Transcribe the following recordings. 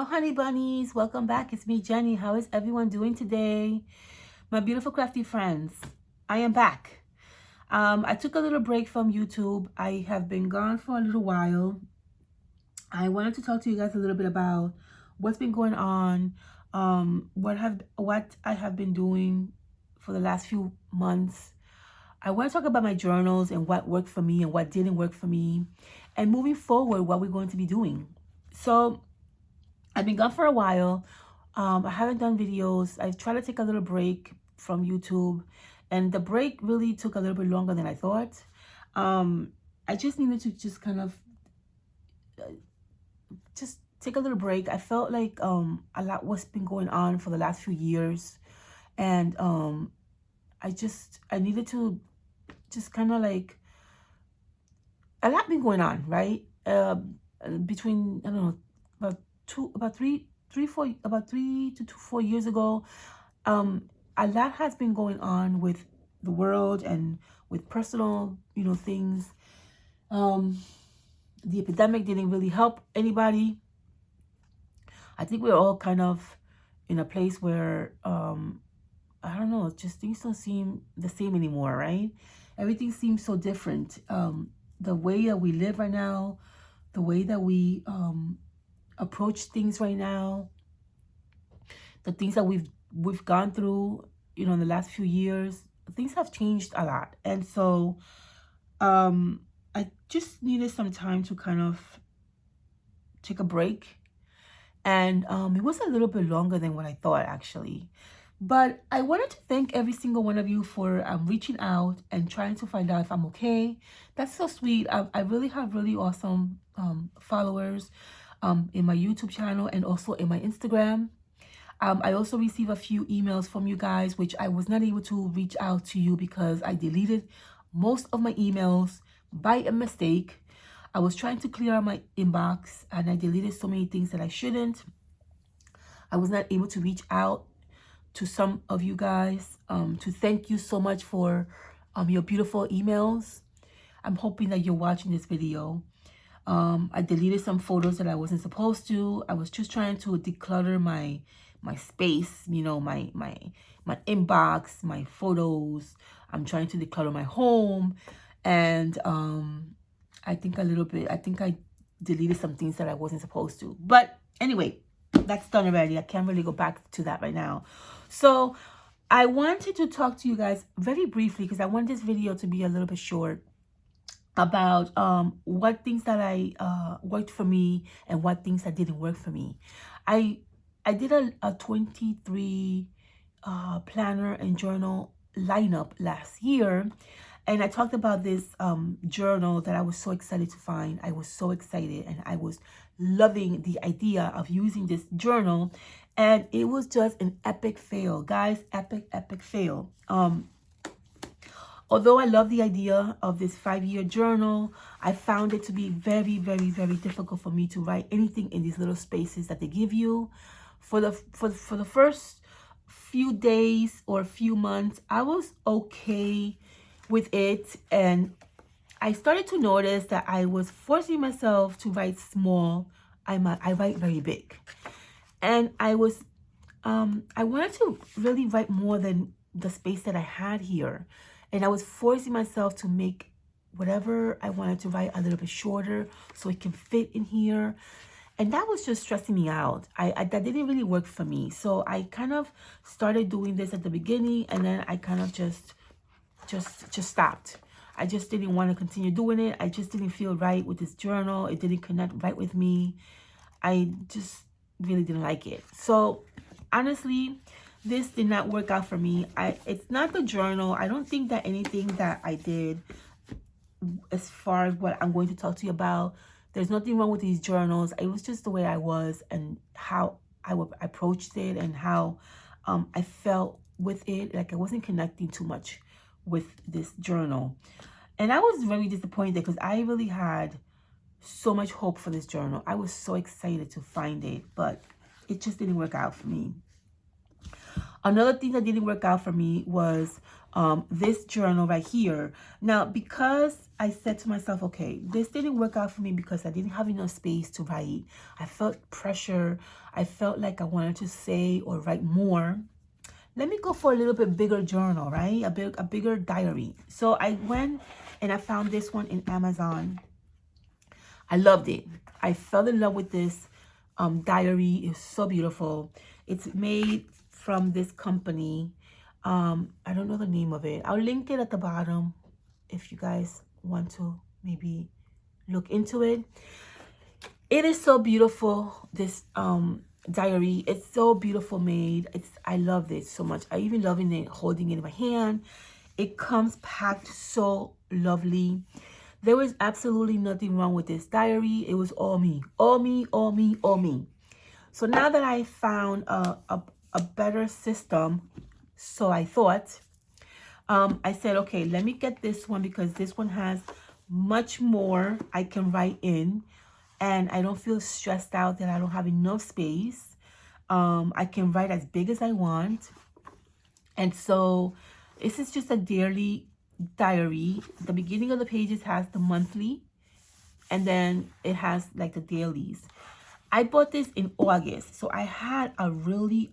honey bunnies, welcome back. It's me, Jenny. How is everyone doing today? My beautiful crafty friends, I am back. I took a little break from YouTube. I have been gone for a little while. I wanted to talk to you guys a little bit about what's been going on, what I have been doing for the last few months. I want to talk about my journals and what worked for me and what didn't work for me, and moving forward, what we're going to be doing. So I've been gone for a while. I haven't done videos. I tried to take a little break from YouTube, and the break really took a little bit longer than I thought. I just needed to just kind of just take a little break. I felt like a lot was been going on for the last few years, and I needed to just kind of like, a lot been going on, right? Between, I don't know, about 3 to 4 years ago, a lot has been going on with the world and with personal, things. The epidemic didn't really help anybody. I think we're all kind of in a place where, I don't know, just things don't seem the same anymore, right? Everything seems so different. The way that we live right now, the way that we approach things right now, the things that we've gone through, in the last few years, things have changed a lot. And so I just needed some time to kind of take a break. And it was a little bit longer than what I thought, actually. But I wanted to thank every single one of you for reaching out and trying to find out if I'm okay. That's so sweet. I really have really awesome followers in my YouTube channel and also in my Instagram. I also receive a few emails from you guys, which I was not able to reach out to you because I deleted most of my emails by a mistake. I was trying to clear out my inbox and I deleted so many things that I shouldn't. I was not able to reach out to some of you guys to thank you so much for your beautiful emails. I'm hoping that you're watching this video. I deleted some photos that I wasn't supposed to. I was just trying to declutter my space, my inbox, my photos. I'm trying to declutter my home, and I think I deleted some things that I wasn't supposed to. But anyway, that's done already. I can't really go back to that right now. So I wanted to talk to you guys very briefly because I want this video to be a little bit short about what things that I worked for me and what things that didn't work for me. I did a 23 planner and journal lineup last year, and I talked about this journal that I was so excited to find. I was so excited and I was loving the idea of using this journal, and it was just an epic fail, guys. Epic fail. Although I love the idea of this 5-year journal, I found it to be very, very, very difficult for me to write anything in these little spaces that they give you. For the first few days or few months, I was okay with it, and I started to notice that I was forcing myself to write small. I write very big, and I wanted to really write more than the space that I had here. And I was forcing myself to make whatever I wanted to write a little bit shorter so it can fit in here. And that was just stressing me out. That didn't really work for me. So I kind of started doing this at the beginning, and then I kind of just stopped. I just didn't want to continue doing it. I just didn't feel right with this journal. It didn't connect right with me. I just really didn't like it. So honestly, this did not work out for me. It's not the journal. I don't think that anything that I did, as far as what I'm going to talk to you about, there's nothing wrong with these journals. It was just the way I was and how I approached it and how I felt with it. Like I wasn't connecting too much with this journal. And I was very disappointed because I really had so much hope for this journal. I was so excited to find it, but it just didn't work out for me. Another thing that didn't work out for me was this journal right here. Now, because I said to myself, okay, this didn't work out for me because I didn't have enough space to write. I felt pressure. I felt like I wanted to say or write more. Let me go for a little bit bigger journal, right? A bigger diary. So I went and I found this one in Amazon. I loved it. I fell in love with this diary. It's so beautiful. It's made from this company. I don't know the name of it. I'll link it at the bottom if you guys want to maybe look into it. It is so beautiful, this diary. It's so beautiful made. I love it so much. I even love it holding it in my hand. It comes packed so lovely. There was absolutely nothing wrong with this diary. It was all me, all me, all me, all me. So now that I found a better system, so I thought, I said, okay, let me get this one because this one has much more I can write in, and I don't feel stressed out that I don't have enough space. I can write as big as I want. And so this is just a daily diary. The beginning of the pages has the monthly, and then it has like the dailies. I bought this in August, so I had a really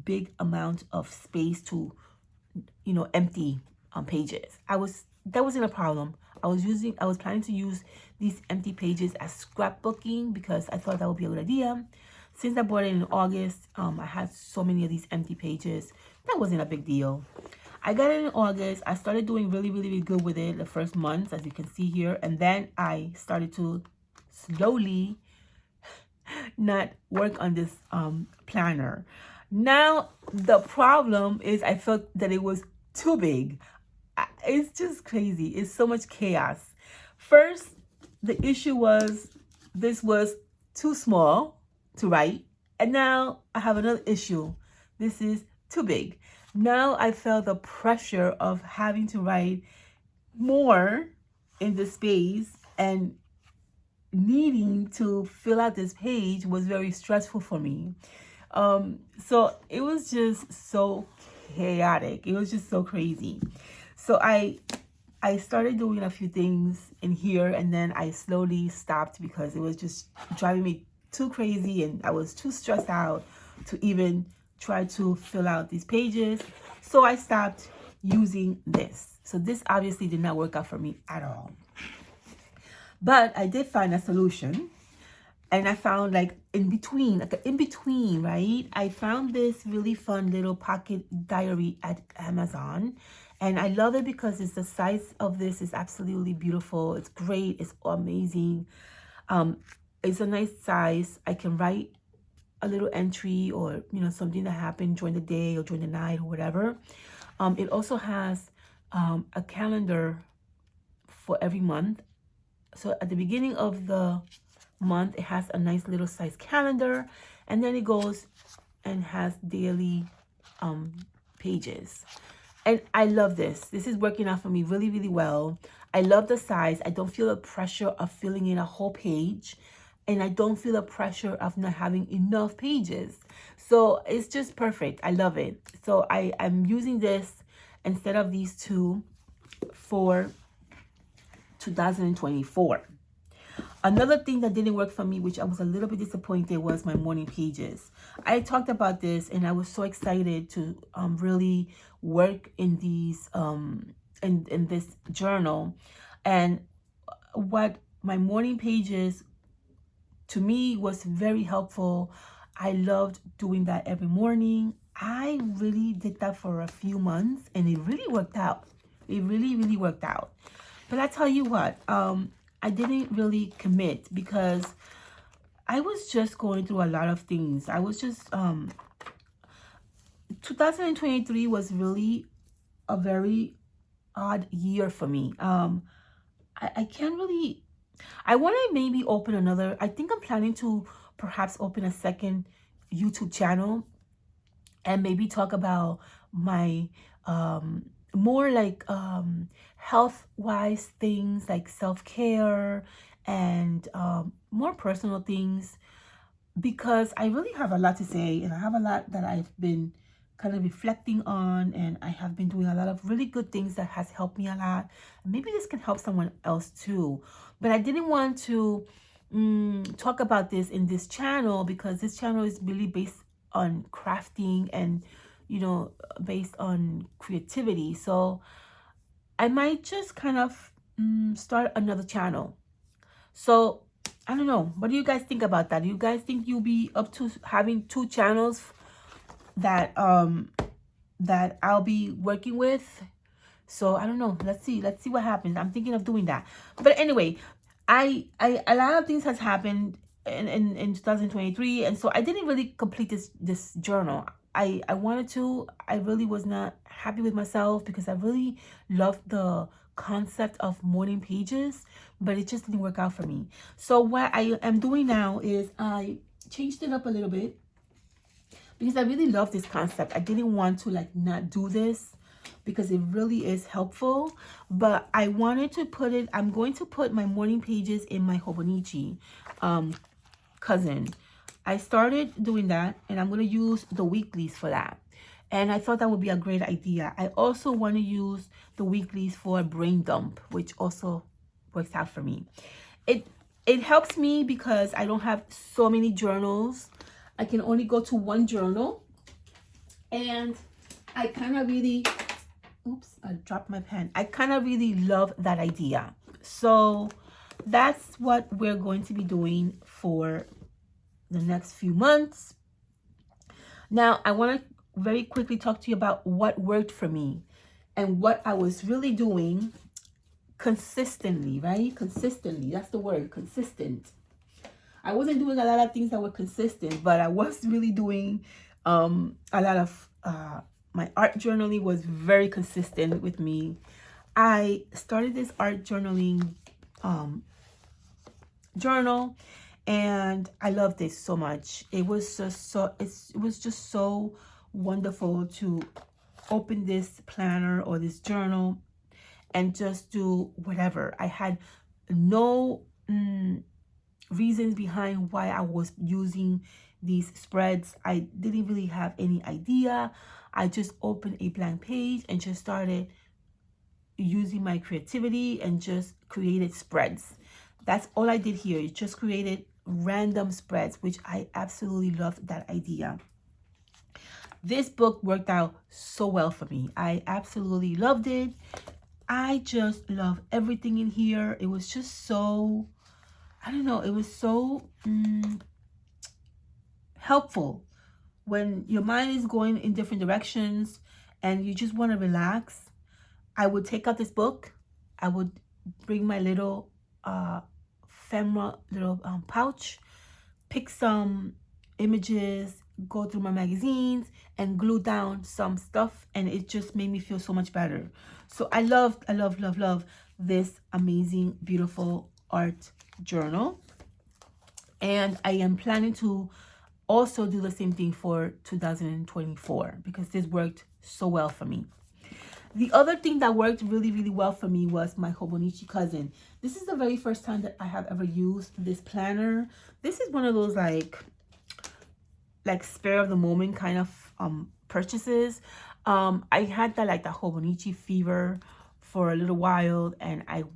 big amount of space to, empty pages. That wasn't a problem. I was planning to use these empty pages as scrapbooking because I thought that would be a good idea. Since I bought it in August, I had so many of these empty pages. That wasn't a big deal. I got it in August. I started doing really, really, really good with it the first month, as you can see here. And then I started to slowly not work on this planner. Now, the problem is I felt that it was too big. It's just crazy. It's so much chaos. First, the issue was this was too small to write. And now I have another issue. This is too big. Now I felt the pressure of having to write more in the space, and needing to fill out this page was very stressful for me. So it was just so chaotic. It was just so crazy. So I started doing a few things in here, and then I slowly stopped because it was just driving me too crazy, and I was too stressed out to even try to fill out these pages. So I stopped using this. So this obviously did not work out for me at all. But I did find a solution, and I found like in between, right? I found this really fun little pocket diary at Amazon, and I love it because the size of this is absolutely beautiful. It's great. It's amazing. It's a nice size. I can write a little entry or, something that happened during the day or during the night or whatever. It also has a calendar for every month. So at the beginning of the month, it has a nice little size calendar, and then it goes and has daily pages. And I love this. This is working out for me really, really well. I love the size. I don't feel the pressure of filling in a whole page, and I don't feel the pressure of not having enough pages. So it's just perfect. I love it. So I'm using this instead of these two for 2024. Another thing that didn't work for me, which I was a little bit disappointed, was my morning pages. I talked about this, and I was so excited to really work in these in this journal. And what my morning pages to me was very helpful. I loved doing that every morning. I really did that for a few months, and it really worked out. It really, really worked out. But I tell you what, I didn't really commit because I was just going through a lot of things. I was just, 2023 was really a very odd year for me. I can't really, I want to maybe open another, I think I'm planning to perhaps open a second YouTube channel and maybe talk about my, more like health-wise things like self-care and more personal things, because I really have a lot to say, and I have a lot that I've been kind of reflecting on, and I have been doing a lot of really good things that has helped me a lot. Maybe this can help someone else too, but I didn't want to talk about this in this channel because this channel is really based on crafting and, you know, based on creativity. So I might just kind of start another channel. So I don't know, what do you guys think about that? Do you guys think you'll be up to having 2 channels that that I'll be working with? So I don't know. Let's see what happens. I'm thinking of doing that. But anyway, I a lot of things has happened in 2023, and so I didn't really complete this journal. I wanted to. I really was not happy with myself because I really loved the concept of morning pages, but it just didn't work out for me. So what I am doing now is I changed it up a little bit because I really love this concept. I didn't want to like not do this because it really is helpful, but I wanted to put it, I'm going to put my morning pages in my Hobonichi cousin. I started doing that, and I'm going to use the weeklies for that. And I thought that would be a great idea. I also want to use the weeklies for a brain dump, which also works out for me. It helps me because I don't have so many journals. I can only go to one journal, and I kind of really, oops, I dropped my pen. I kind of really love that idea. So that's what we're going to be doing for the next few months. Now, I want to very quickly talk to you about what worked for me and what I was really doing consistently, right? Consistently, that's the word, consistent. I wasn't doing a lot of things that were consistent, but I was really doing a lot of, my art journaling was very consistent with me. I started this art journaling journal, and I loved it so much. It was just so, it was just so wonderful to open this planner or this journal and just do whatever. I had no reasons behind why I was using these spreads. I didn't really have any idea. I just opened a blank page and just started using my creativity and just created spreads. That's all I did here. It just created random spreads, which I absolutely loved that idea. This book worked out so well for me. I absolutely loved it. I just love everything in here. It was just so, I don't know, it was so helpful when your mind is going in different directions and you just want to relax. I would take out this book. I would bring my little ephemera little pouch, pick some images, go through my magazines, and glue down some stuff, and it just made me feel so much better. So I love this amazing, beautiful art journal, and I am planning to also do the same thing for 2024 because this worked so well for me. The other thing that worked really well for me was my Hobonichi cousin. This is the very first time that I have ever used this planner. This is one of those like spare of the moment kind of purchases. I had that like the Hobonichi fever for a little while, and I've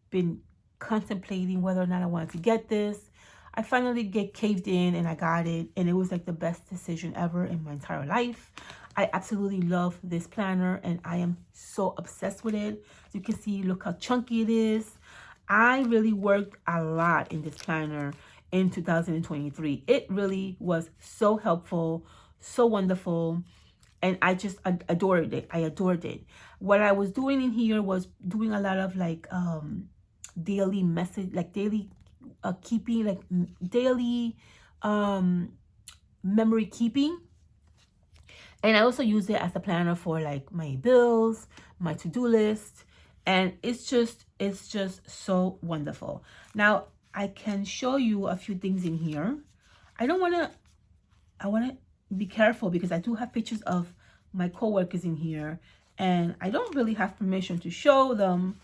been contemplating whether or not I wanted to get this. I finally get caved in and I got it, and it was like the best decision ever in my entire life. I absolutely love this planner, and I am so obsessed with it. As you can see, look how chunky it is. I really worked a lot in this planner in 2023. It really was so helpful, so wonderful, and I just adored it. I adored it. What I was doing in here was doing a lot of like daily message, like daily keeping, like daily memory keeping. And I also use it as a planner for like my bills, my to-do list, and it's just so wonderful. Now I can show you a few things in here. I want to be careful because I do have pictures of my coworkers in here, and I don't really have permission to show them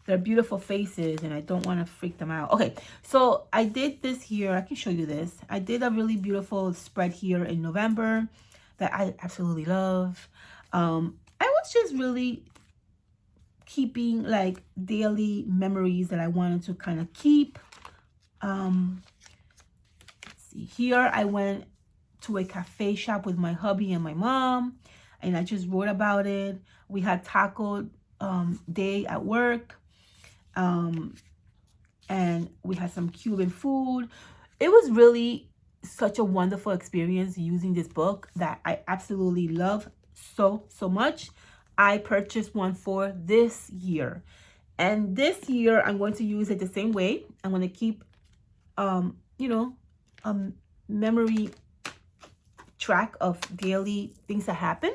their beautiful faces, and I don't want to freak them out. Okay, so I did this here. I can show you this. I did a really beautiful spread here in November that I absolutely love. I was just really keeping like daily memories that I wanted to kind of keep. Let's see, here I went to a cafe shop with my hubby and my mom, and I just wrote about it. We had taco day at work, and we had some Cuban food. It was really such a wonderful experience using this book that I absolutely love so much. I purchased one for this year, and this year I'm going to use it the same way. I'm going to keep you know, memory track of daily things that happen.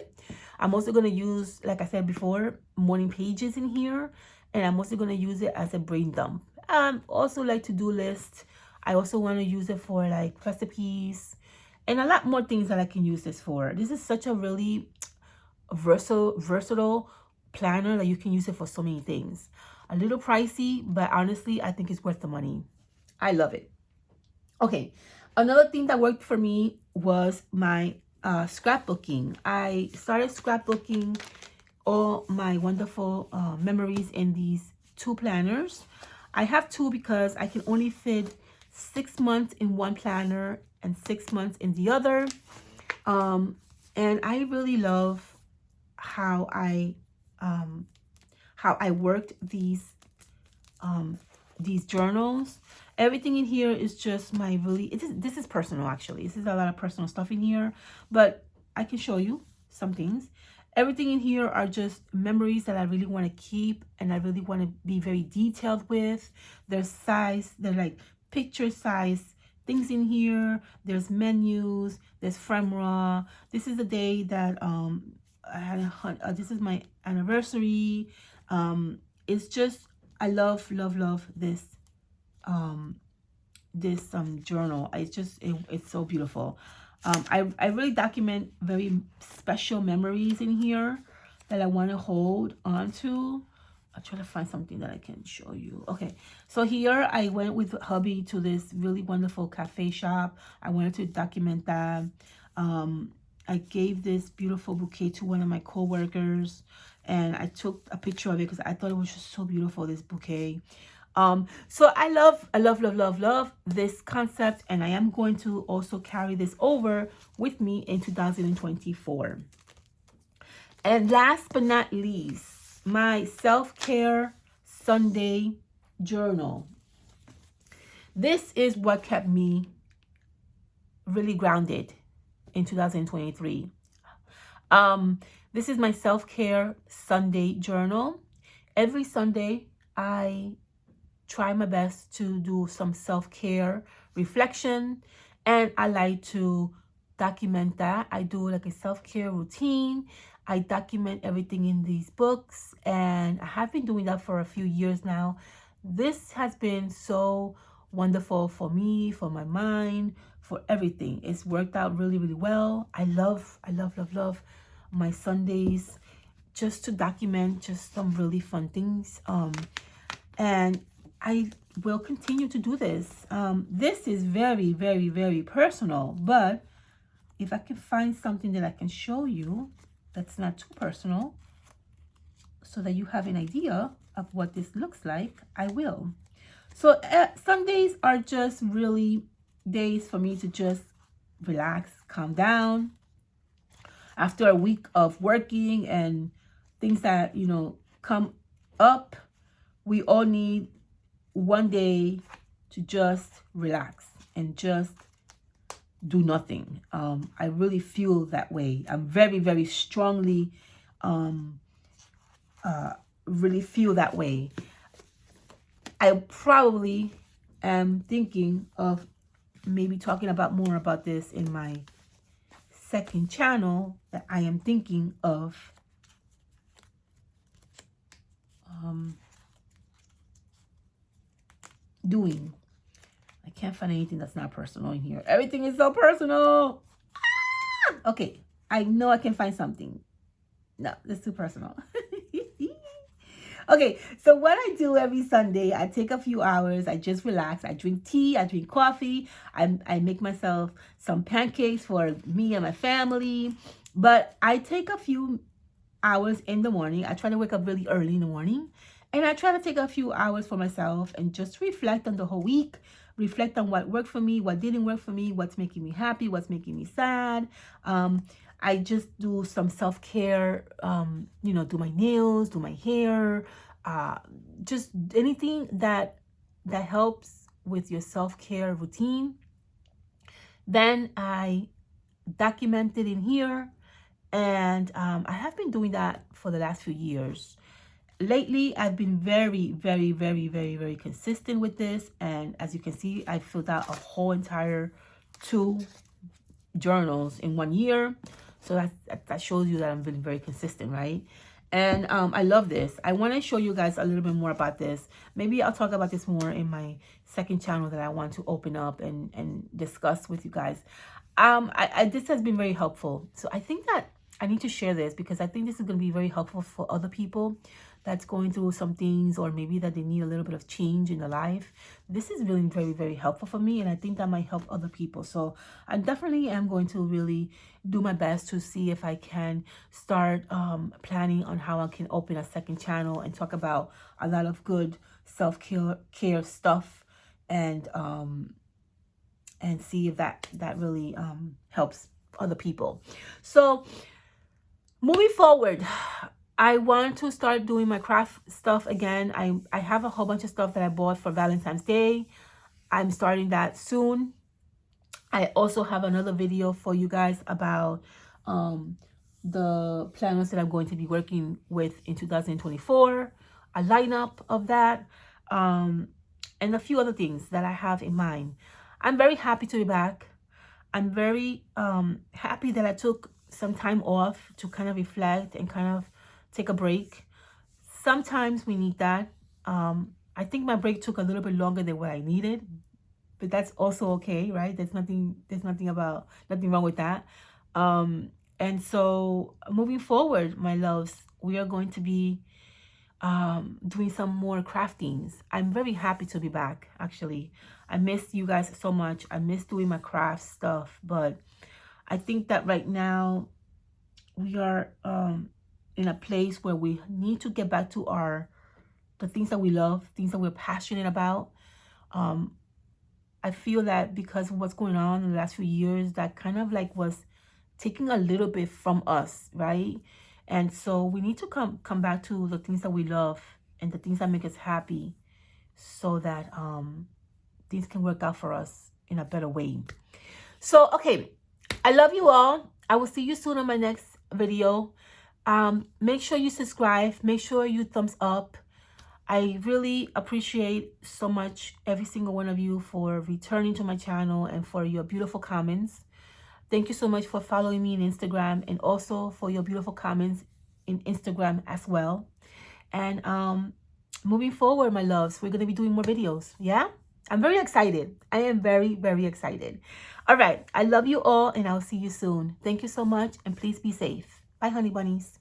I'm also going to use, like I said before, morning pages in here, and I'm also going to use it as a brain dump. Also like to-do list. I also want to use it for like recipes and a lot more things that I can use this for. This is such a really versatile planner that you can use it for so many things. A little pricey, but honestly, I think it's worth the money. I love it. Okay, another thing that worked for me was my scrapbooking. I started scrapbooking all my wonderful memories in these 2 planners. I have 2 because I can only fit 6 months in one planner and 6 months in the other. And I really love how I worked these journals. Everything in here is just my really, this is personal actually. This is a lot of personal stuff in here, but I can show you some things. Everything in here are just memories that I really want to keep and I really want to be very detailed with. There's size, they're like picture size things in here. There's menus, there's ephemera. This is the day that I had this is my anniversary. It's just, I love this journal. It's just it's so beautiful. I really document very special memories in here that I want to hold on to. I'll try to find something that I can show you. Okay, so here I went with hubby to this really wonderful cafe shop. I wanted to document that. I gave this beautiful bouquet to one of my co-workers, and I took a picture of it because I thought it was just so beautiful, this bouquet. So I love this concept, and I am going to also carry this over with me in 2024. And last but not least, my self-care Sunday journal. This is what kept me really grounded in 2023. This is my self-care Sunday journal. Every Sunday, I try my best to do some self-care reflection, and I like to document that. I do like a self-care routine. I document everything in these books, and I have been doing that for a few years now. This has been so wonderful for me, for my mind, for everything. It's worked out really well. I love my Sundays just to document just some really fun things. And I will continue to do this. This is very personal, but if I can find something that I can show you that's not too personal so that you have an idea of what this looks like, I will. So Sundays are just really days for me to just relax, calm down. After a week of working and things that, come up, we all need one day to just relax and just do nothing. I really feel that way. I'm very strongly really feel that way. I probably am thinking of maybe talking about more about this in my second channel that I am thinking of doing. I can't find anything that's not personal in here. Everything is so personal. Okay, I know I can find something. No, that's too personal. Okay, so what I do every Sunday, I take a few hours, I just relax, I drink tea, I drink coffee, I make myself some pancakes for me and my family. But I take a few hours in the morning. I try to wake up really early in the morning, and I try to take a few hours for myself and just reflect on the whole week, reflect on what worked for me, what didn't work for me, what's making me happy, what's making me sad. I just do some self-care, do my nails, do my hair, uh, just anything that helps with your self-care routine. Then I document it in here, and I have been doing that for the last few years. Lately, I've been very, very, very, very, very consistent with this. And as you can see, I filled out a whole entire 2 journals in 1 year. So that shows you that I'm being very consistent, right? And I love this. I want to show you guys a little bit more about this. Maybe I'll talk about this more in my second channel that I want to open up and discuss with you guys. This has been very helpful. So I think that I need to share this because I think this is going to be very helpful for other people that's going through some things, or maybe that they need a little bit of change in their life. This is really very, very helpful for me, and I think that might help other people. So I definitely am going to really do my best to see if I can start planning on how I can open a second channel and talk about a lot of good self-care stuff, and see if that really helps other people. So moving forward, I want to start doing my craft stuff again. I have a whole bunch of stuff that I bought for Valentine's Day. I'm starting that soon. I also have another video for you guys about the planners that I'm going to be working with in 2024, a lineup of that, and a few other things that I have in mind. I'm very happy to be back. I'm very happy that I took some time off to kind of reflect and kind of take a break. Sometimes we need that. I think my break took a little bit longer than what I needed, but that's also okay, right? There's nothing wrong with that. And so moving forward, my loves, we are going to be doing some more craftings. I'm very happy to be back, actually. I miss you guys so much. I miss doing my craft stuff, but I think that right now we are in a place where we need to get back to the things that we love, things that we're passionate about. I feel that because of what's going on in the last few years, that kind of like was taking a little bit from us, right? And so we need to come back to the things that we love and the things that make us happy, so that things can work out for us in a better way. So, okay, I love you all. I will see you soon on my next video. Make sure you subscribe. Make sure you thumbs up. I really appreciate so much every single one of you for returning to my channel and for your beautiful comments. Thank you so much for following me on Instagram, and also for your beautiful comments in Instagram as well. And moving forward, my loves, we're going to be doing more videos. Yeah? I'm very excited. I am very, very excited. All right. I love you all, and I'll see you soon. Thank you so much, and please be safe. Bye, honey bunnies.